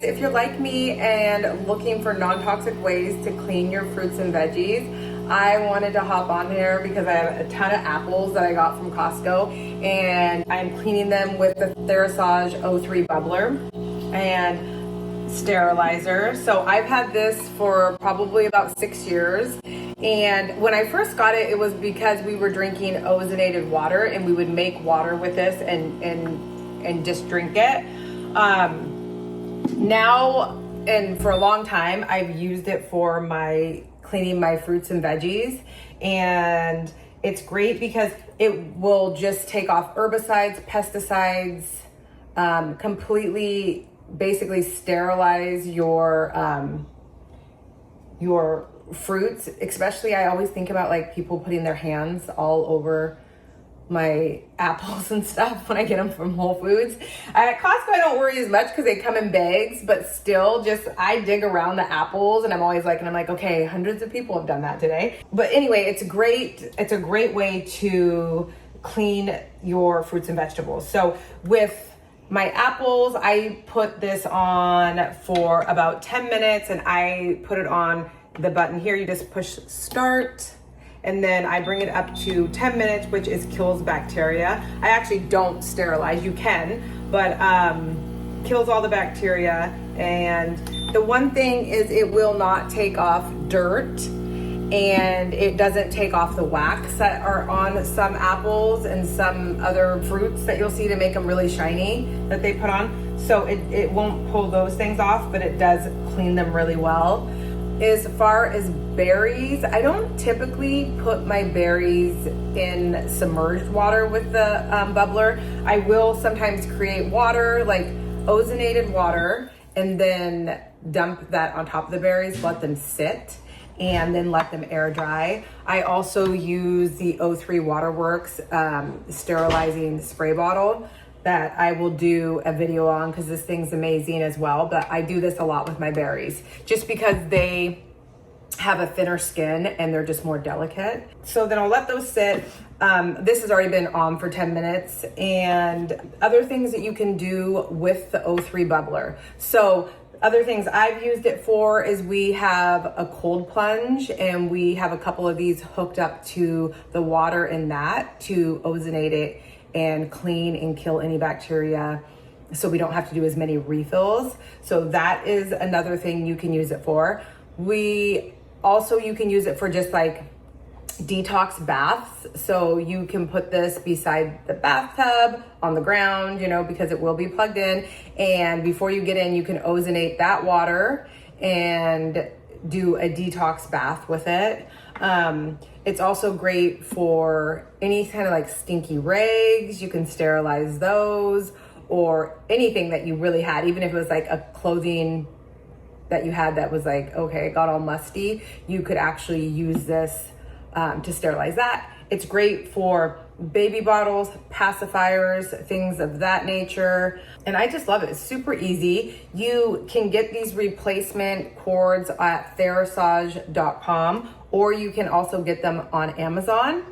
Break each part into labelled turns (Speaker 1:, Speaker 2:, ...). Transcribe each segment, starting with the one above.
Speaker 1: If you're like me and looking for non-toxic ways to clean your fruits and veggies, I wanted to hop on here because I have a ton of apples that I got from Costco, and I'm cleaning them with the Therasage O3 Bubbler and sterilizer. So I've had this for probably about 6 years. And when I first got it, it was because we were drinking ozonated water, and we would make water with this and just drink it. Now, and for a long time, I've used it for my cleaning my fruits and veggies, and it's great because it will just take off herbicides, pesticides, completely basically sterilize your fruits. Especially, I always think about like people putting their hands all over my apples and stuff when I get them from Whole Foods. At Costco, I don't worry as much because they come in bags, but still, just I dig around the apples, and I'm always like, okay, hundreds of people have done that today. But anyway, it's a great way to clean your fruits and vegetables. So with my apples, I put this on for about 10 minutes, and I put it on the button here. You just push start, and then I bring it up to 10 minutes, which kills bacteria. I actually don't sterilize, you can, but kills all the bacteria. And the one thing is it will not take off dirt, and it doesn't take off the wax that are on some apples and some other fruits that you'll see to make them really shiny that they put on. So it won't pull those things off, but it does clean them really well. As far as berries, I don't typically put my berries in submerged water with the bubbler. I will sometimes create water, like ozonated water, and then dump that on top of the berries, let them sit, and then let them air dry. I also use the O3 Waterworks sterilizing spray bottle that I will do a video on because this thing's amazing as well. But I do this a lot with my berries just because they have a thinner skin and they're just more delicate. So then I'll let those sit. This has already been on for 10 minutes. And other things that you can do with the O3 Bubbler. So other things I've used it for is we have a cold plunge, and we have a couple of these hooked up to the water in that to ozonate it and clean and kill any bacteria, so we don't have to do as many refills. So that is another thing you can use it for. You can use it for just like detox baths. So you can put this beside the bathtub on the ground, because it will be plugged in. And before you get in, you can ozonate that water and do a detox bath with it. It's also great for any kind of like stinky rags. You can sterilize those, or anything that you really had, even if it was like a clothing that you had that was like, okay, it got all musty. You could actually use this to sterilize that. It's great for baby bottles, pacifiers, things of that nature. And I just love it. It's super easy. You can get these replacement cords at Therasage.com, or you can also get them on Amazon.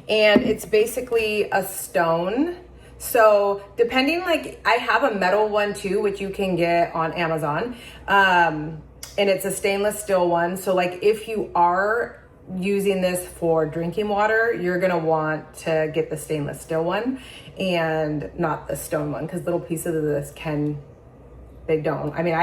Speaker 1: And it's basically a stone. So depending, like I have a metal one too, which you can get on Amazon. And it's a stainless steel one. So like if you are using this for drinking water, you're gonna want to get the stainless steel one and not the stone one, because little pieces of this I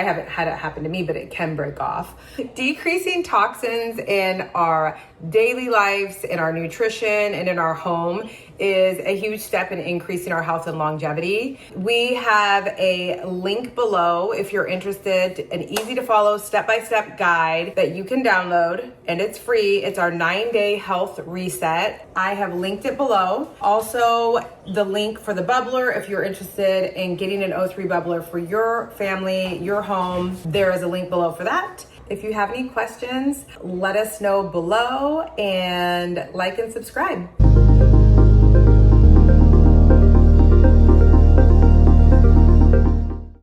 Speaker 1: haven't had it happen to me, but it can break off. Decreasing toxins in our daily lives, in our nutrition, and in our home is a huge step in increasing our health and longevity. We have a link below if you're interested, an easy to follow step-by-step guide that you can download, and it's free. It's our 9-day health reset. I have linked it below. Also, the link for the bubbler, if you're interested in getting an O3 bubbler for your family, your home, there is a link below for that. If you have any questions, let us know below, and like and subscribe.